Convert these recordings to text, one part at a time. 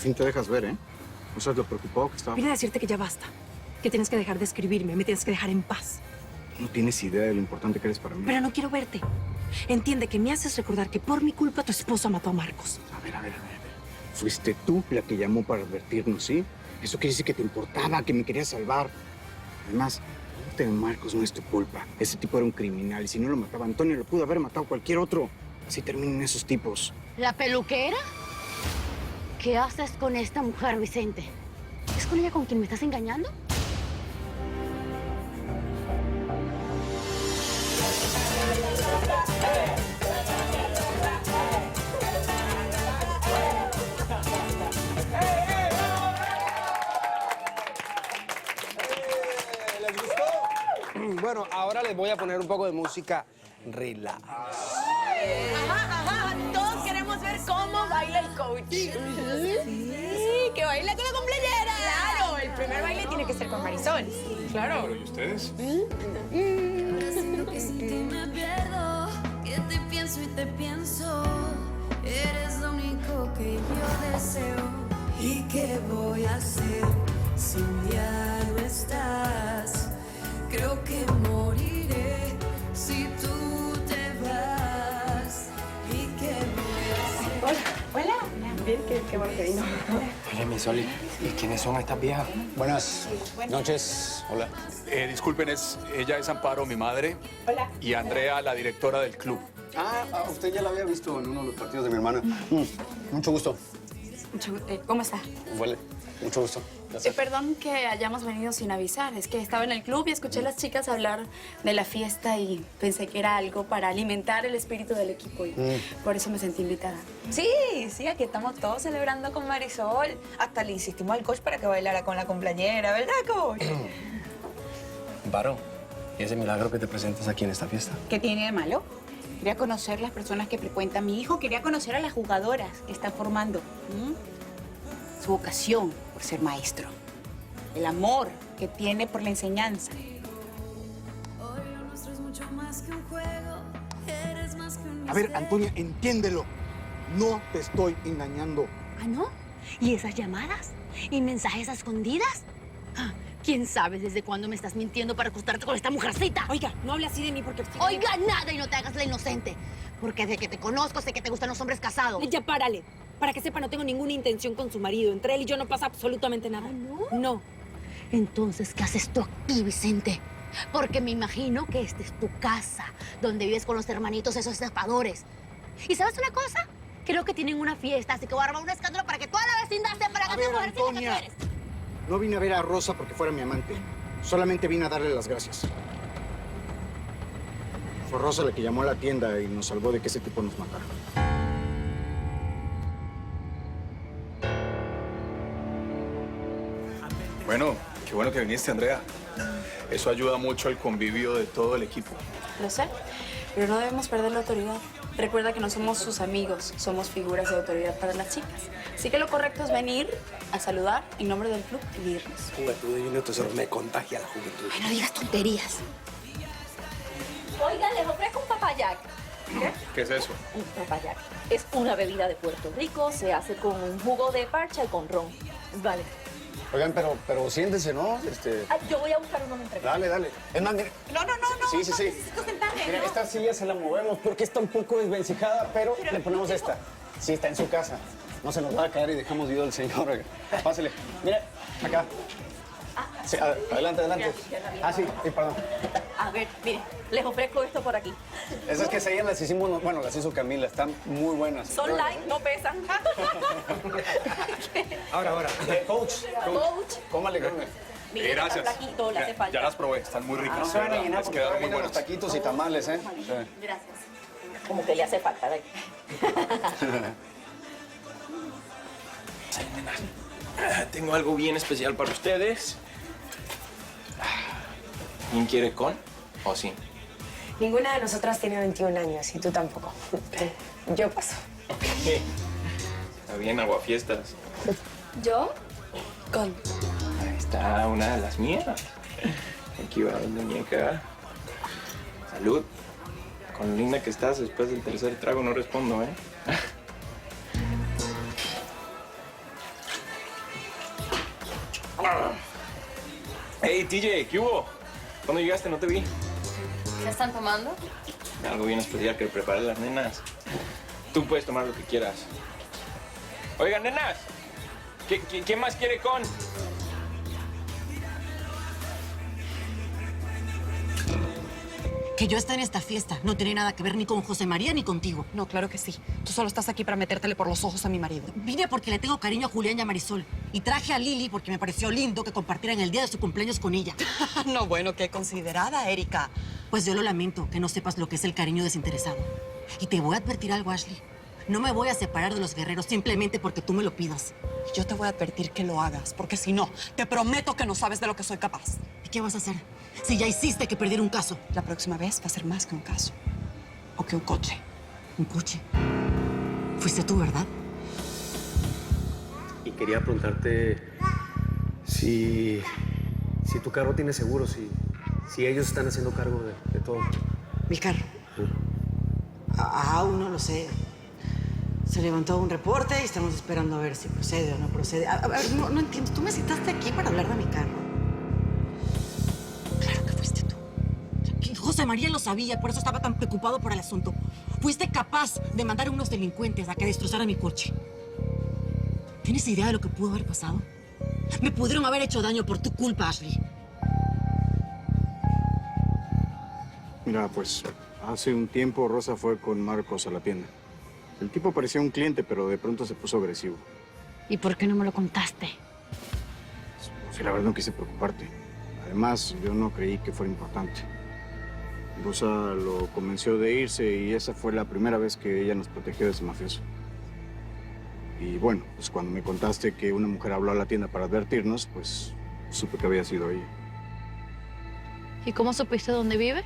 fin te dejas ver, ¿eh? No sabes lo preocupado que estaba. Vine a decirte que ya basta. Que tienes que dejar de escribirme. Me tienes que dejar en paz. No tienes idea de lo importante que eres para mí. Pero no quiero verte. Entiende que me haces recordar que por mi culpa tu esposa mató a Marcos. A ver. Fuiste tú la que llamó para advertirnos, ¿sí? Eso quiere decir que te importaba, que me querías salvar. Además, de Marcos no es tu culpa. Ese tipo era un criminal y si no lo mataba Antonio, lo pudo haber matado cualquier otro. Así terminan esos tipos. ¿La peluquera? ¿Qué haces con esta mujer, Vicente? ¿Es con ella con quien me estás engañando? ¿Les gustó? Bueno, ahora les voy a poner un poco de música relax. Ajá. Todos queremos ver cómo baila el coach. Sí, que baila con la cumpleañera. Claro, el primer baile tiene que ser con Marisol. Claro. ¿Y ustedes? Ahora siento que sin ti me pierdo, que te pienso y te pienso. Eres lo único que yo deseo. ¿Y qué voy a hacer si un día no estás? Creo que moriré si tú te vas. ¿Y qué voy a hacer? Hola. Bien, qué bueno que vino. Oye, mi Soli, ¿y quiénes son estas viejas? Buenas noches. Hola. Disculpen, ella es Amparo, mi madre. Hola. Y Andrea, la directora del club. Usted ya la había visto en uno de los partidos de mi hermana. Mucho gusto. ¿Cómo está? Huele. Mucho gusto. Perdón que hayamos venido sin avisar. Es que estaba en el club y escuché a las chicas hablar de la fiesta y pensé que era algo para alimentar el espíritu del equipo y por eso me sentí invitada. Sí, aquí estamos todos celebrando con Marisol. Hasta le insistimos al coach para que bailara con la cumpleañera, ¿verdad, coach? Amparo, ¿y ese milagro que te presentas aquí en esta fiesta? ¿Qué tiene de malo? Quería conocer las personas que frecuenta mi hijo, quería conocer a las jugadoras que está formando. Su vocación por ser maestro, el amor que tiene por la enseñanza. Hoy lo nuestro es mucho más que un juego. Eres más que un A ver, Antonia, entiéndelo. No te estoy engañando. ¿Ah, no? ¿Y esas llamadas? ¿Y mensajes a escondidas? Ah, ¿quién sabe desde cuándo me estás mintiendo para acostarte con esta mujercita? Oiga, no hable así de mí porque... Oiga, nada y no te hagas la inocente. Porque desde que te conozco sé que te gustan los hombres casados. Ya párale. Para que sepa, no tengo ninguna intención con su marido. Entre él y yo no pasa absolutamente nada. ¿No? No. Entonces, ¿qué haces tú aquí, Vicente? Porque me imagino que esta es tu casa, donde vives con los hermanitos esos estafadores. ¿Y sabes una cosa? Creo que tienen una fiesta, así que voy a armar un escándalo para que toda la vecindad sepa la canción mujercita que tú Antonia, eres. no vine a ver a Rosa porque fuera mi amante. Solamente vine a darle las gracias. Fue Rosa la que llamó a la tienda y nos salvó de que ese tipo nos matara. Bueno, qué bueno que viniste, Andrea. Eso ayuda mucho al convivio de todo el equipo. Lo sé, pero no debemos perder la autoridad. Recuerda que no somos sus amigos, somos figuras de autoridad para las chicas. Así que lo correcto es venir a saludar en nombre del club y irnos. Juventud y un tesoro me contagia la juventud. Ay, no digas tonterías. Oigan, les ofrezco un papayac. ¿Qué es eso? Un papayac es una bebida de Puerto Rico, se hace con un jugo de parcha y con ron. Vale. Oigan, pero siéntense, ¿no? Ay, yo voy a buscar unos entregados. Dale. Es más, mire. No. Sí. Necesito sentarme, Mira, ¿no? esta silla se la movemos porque está un poco desvencijada, pero le ponemos esta. Sí, está en su casa. No se nos va a caer y dejamos Dios del Señor. Oiga. Pásele. Mire, acá. Sí, adelante. Sí, perdón. A ver, mire, les ofrezco esto por aquí. Esas que se las hicimos, bueno, las hizo Camila, están muy buenas. Son light, no pesan. Ahora. Coach. Cómale, cómale. Mire, Gracias. está flaquito, le hace falta. Ya las probé, están muy ricas. No se van a ¿verdad? llenar Les porque quedaron ahora muy vienen los buenas. taquitos y tamales, ¿eh? Sí. Gracias. Como que le hace falta, ¿ves? Tengo algo bien especial para ustedes. ¿Quién quiere con o sin? Ninguna de nosotras tiene 21 años y tú tampoco. Yo paso. Está bien, aguafiestas. ¿Yo? Con. Ahí está una de las mías. Aquí va, muñeca. Salud. Con lo linda que estás, después del tercer trago no respondo, ¿eh? Hey, TJ, ¿qué hubo? ¿Cuándo llegaste? No te vi. ¿Qué están tomando? Algo bien especial que preparé las nenas. Tú puedes tomar lo que quieras. Oigan, nenas, ¿Qué más quiere con? Que yo esté en esta fiesta no tiene nada que ver ni con José María ni contigo. No, claro que sí. Tú solo estás aquí para metértele por los ojos a mi marido. Vine porque le tengo cariño a Julián y a Marisol. Y traje a Lili porque me pareció lindo que compartieran el día de su cumpleaños con ella. No, bueno, qué considerada, Erika. Pues yo lo lamento, que no sepas lo que es el cariño desinteresado. Y te voy a advertir algo, Ashley. No me voy a separar de los guerreros simplemente porque tú me lo pidas. Yo te voy a advertir que lo hagas, porque si no, te prometo que no sabes de lo que soy capaz. ¿Y qué vas a hacer? Si ya hiciste que perder un caso. La próxima vez va a ser más que un caso. O que un coche. ¿Un coche? Fuiste tú, ¿verdad? Y quería preguntarte si tu carro tiene seguro, si ellos están haciendo cargo de todo. Mi carro. Aún no lo sé. Se levantó un reporte y estamos esperando a ver si procede o no procede. A ver, no entiendo. Tú me citaste aquí para hablar de mi carro. Claro que fuiste tú. José María lo sabía, por eso estaba tan preocupado por el asunto. Fuiste capaz de mandar a unos delincuentes a que destrozaran mi coche. ¿Tienes idea de lo que pudo haber pasado? Me pudieron haber hecho daño por tu culpa, Ashley. Mira, pues hace un tiempo Rosa fue con Marcos a la tienda. El tipo parecía un cliente, pero de pronto se puso agresivo. ¿Y por qué no me lo contaste? Sí, la verdad no quise preocuparte. Además, yo no creí que fuera importante. Rosa lo convenció de irse y esa fue la primera vez que ella nos protegió de ese mafioso. Y bueno, pues cuando me contaste que una mujer habló a la tienda para advertirnos, pues supe que había sido ella. ¿Y cómo supiste dónde vive?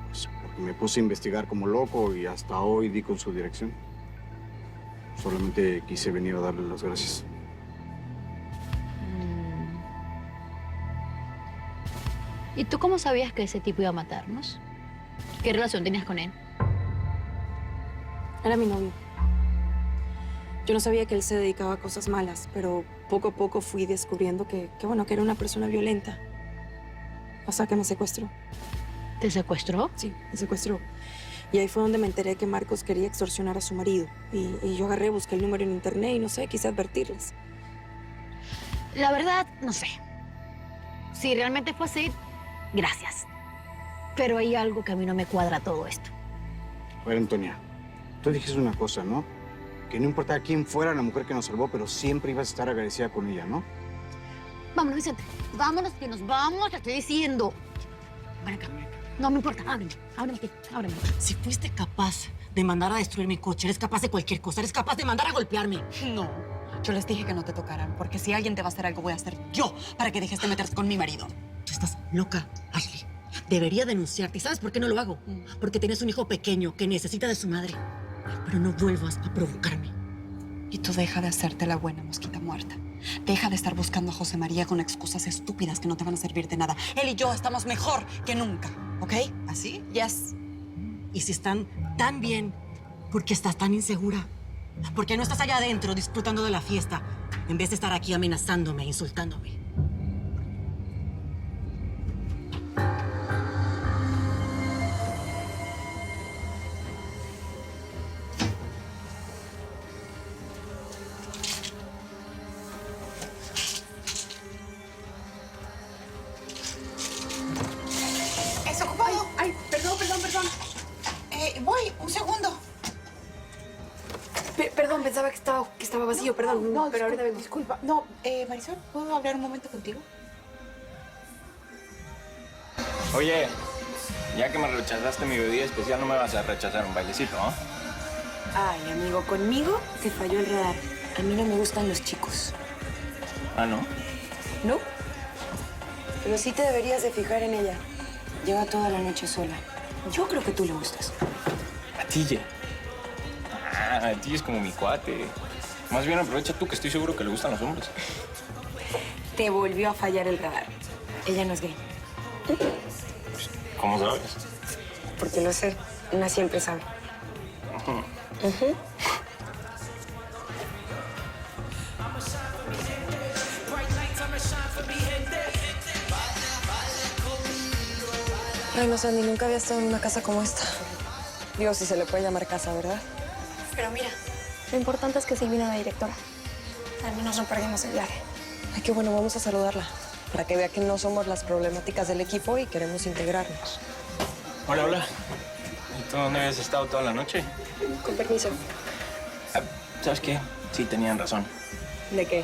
Pues porque me puse a investigar como loco y hasta hoy di con su dirección. Solamente quise venir a darle las gracias. ¿Y tú cómo sabías que ese tipo iba a matarnos? ¿Qué relación tenías con él? Era mi novio. Yo no sabía que él se dedicaba a cosas malas, pero poco a poco fui descubriendo que era una persona violenta. Hasta que me secuestró. ¿Te secuestró? Sí, me secuestró. Y ahí fue donde me enteré que Marcos quería extorsionar a su marido. Y yo agarré, busqué el número en internet y no sé, quise advertirles. La verdad, no sé. Si realmente fue así, gracias. Pero hay algo que a mí no me cuadra todo esto. A ver, Antonia, tú dijiste una cosa, ¿no? Que no importaba quién fuera la mujer que nos salvó, pero siempre ibas a estar agradecida con ella, ¿no? Vámonos, Vicente. Vámonos, que nos vamos, te estoy diciendo. Ven acá. No me importa, ábreme. Ábreme aquí, ábreme. Si fuiste capaz de mandar a destruir mi coche, eres capaz de cualquier cosa. Eres capaz de mandar a golpearme. No. Yo les dije que no te tocaran, porque si alguien te va a hacer algo, voy a hacer yo para que dejes de meterte con mi marido. Tú estás loca, Ashley. Debería denunciarte. ¿Y sabes por qué no lo hago? Porque tienes un hijo pequeño que necesita de su madre. Pero no vuelvas a provocarme. Y tú deja de hacerte la buena mosquita muerta. Deja de estar buscando a José María con excusas estúpidas que no te van a servir de nada. Él y yo estamos mejor que nunca, ¿ok? ¿Así? Yes. Y si están tan bien, ¿por qué estás tan insegura? ¿Por qué no estás allá adentro disfrutando de la fiesta en vez de estar aquí amenazándome, insultándome? ¿Es ocupado? Ay, perdón. Voy, un segundo. Perdón, pensaba que estaba vacío, perdón. No, pero ahorita vengo. disculpa. No, Marisol, ¿puedo hablar un momento contigo? Oye, ya que me rechazaste mi bebida especial, no me vas a rechazar un bailecito, ¿no? Ay, amigo, conmigo te falló el radar. A mí no me gustan los chicos. Ah, ¿no? ¿No? Pero sí te deberías de fijar en ella. Lleva toda la noche sola. Yo creo que tú le gustas. A Tille. Ah, Tille es como mi cuate. Más bien aprovecha tú, que estoy seguro que le gustan los hombres. Te volvió a fallar el radar. Ella no es gay. ¿Cómo sabes? Porque lo sé. Una siempre sabe. Ay, no sé, ni nunca había estado en una casa como esta. Digo, si se le puede llamar casa, ¿verdad? Pero mira, lo importante es que sí vino la directora. Al menos no perdimos el viaje. Ay, qué bueno, vamos a saludarla. Para que vea que no somos las problemáticas del equipo y queremos integrarnos. Hola, hola. ¿Y tú dónde habías estado toda la noche? Con permiso. ¿Sabes qué? Sí, tenían razón. ¿De qué?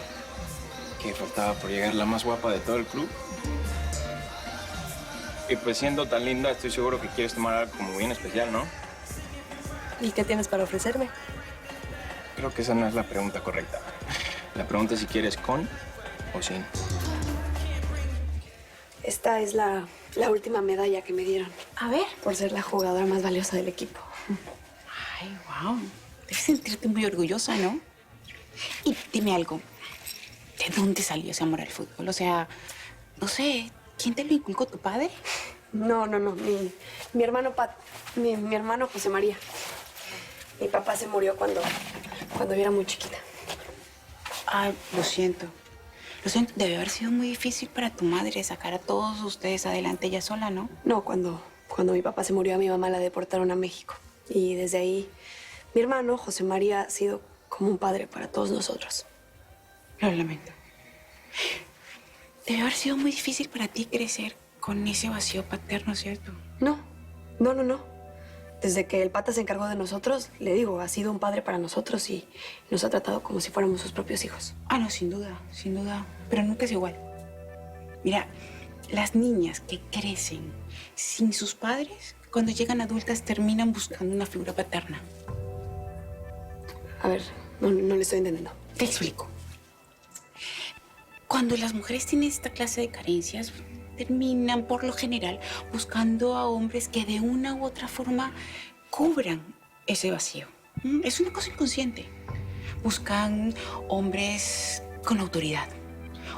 Que faltaba por llegar la más guapa de todo el club. Y pues siendo tan linda, estoy seguro que quieres tomar algo como bien especial, ¿no? ¿Y qué tienes para ofrecerme? Creo que esa no es la pregunta correcta. La pregunta es si quieres con o sin. Esta es la última medalla que me dieron. A ver. Por ser la jugadora más valiosa del equipo. Ay, wow. Debes sentirte muy orgullosa, ¿no? Y dime algo. ¿De dónde salió ese amor al fútbol? O sea, no sé, ¿quién te lo inculcó, tu padre? No. Mi hermano mi hermano José María. Mi papá se murió cuando yo era muy chiquita. Ay, lo siento. Lo siento, debe haber sido muy difícil para tu madre sacar a todos ustedes adelante ella sola, ¿no? No, cuando mi papá se murió, a mi mamá la deportaron a México. Y desde ahí, mi hermano José María ha sido como un padre para todos nosotros. Lo lamento. Debe haber sido muy difícil para ti crecer con ese vacío paterno, ¿cierto? No. Desde que el Pata se encargó de nosotros, le digo, ha sido un padre para nosotros y nos ha tratado como si fuéramos sus propios hijos. Ah, no, sin duda. Pero nunca es igual. Mira, las niñas que crecen sin sus padres, cuando llegan adultas terminan buscando una figura paterna. A ver, no le estoy entendiendo. Te explico. Cuando las mujeres tienen esta clase de carencias, terminan, por lo general, buscando a hombres que de una u otra forma cubran ese vacío. Es una cosa inconsciente. Buscan hombres con autoridad.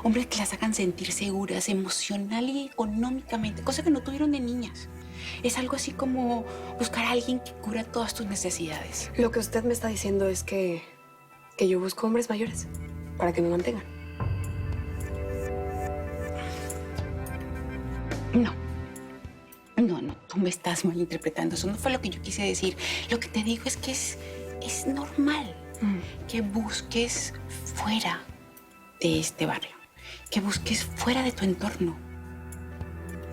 Hombres que las hagan sentir seguras emocional y económicamente, cosa que no tuvieron de niñas. Es algo así como buscar a alguien que cubra todas tus necesidades. Lo que usted me está diciendo es que yo busco hombres mayores para que me mantengan. No, tú me estás malinterpretando. Eso no fue lo que yo quise decir. Lo que te digo es que es normal que busques fuera de este barrio, que busques fuera de tu entorno.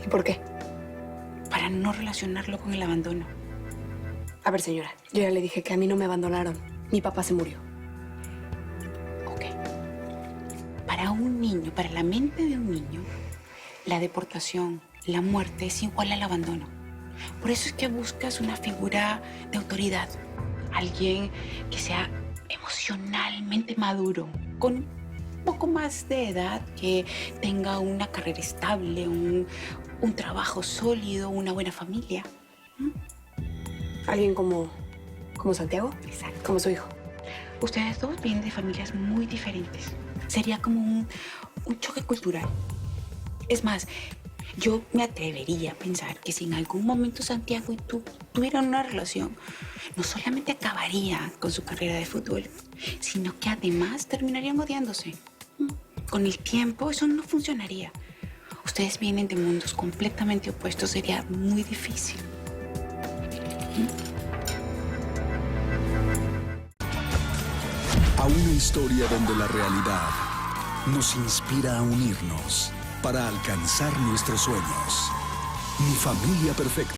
¿Y por qué? Para no relacionarlo con el abandono. A ver, señora, yo ya le dije que a mí no me abandonaron. Mi papá se murió. Ok. Para un niño, para la mente de un niño, la deportación, la muerte es igual al abandono. Por eso es que buscas una figura de autoridad. Alguien que sea emocionalmente maduro, con un poco más de edad, que tenga una carrera estable, un trabajo sólido, una buena familia. ¿Alguien como Santiago? Exacto. Como su hijo. Ustedes dos vienen de familias muy diferentes. Sería como un choque cultural. Es más, yo me atrevería a pensar que si en algún momento Santiago y tú tuvieran una relación, no solamente acabaría con su carrera de fútbol, sino que además terminarían odiándose. Con el tiempo eso no funcionaría. Ustedes vienen de mundos completamente opuestos, sería muy difícil. A una historia donde la realidad nos inspira a unirnos para alcanzar nuestros sueños. Mi familia perfecta.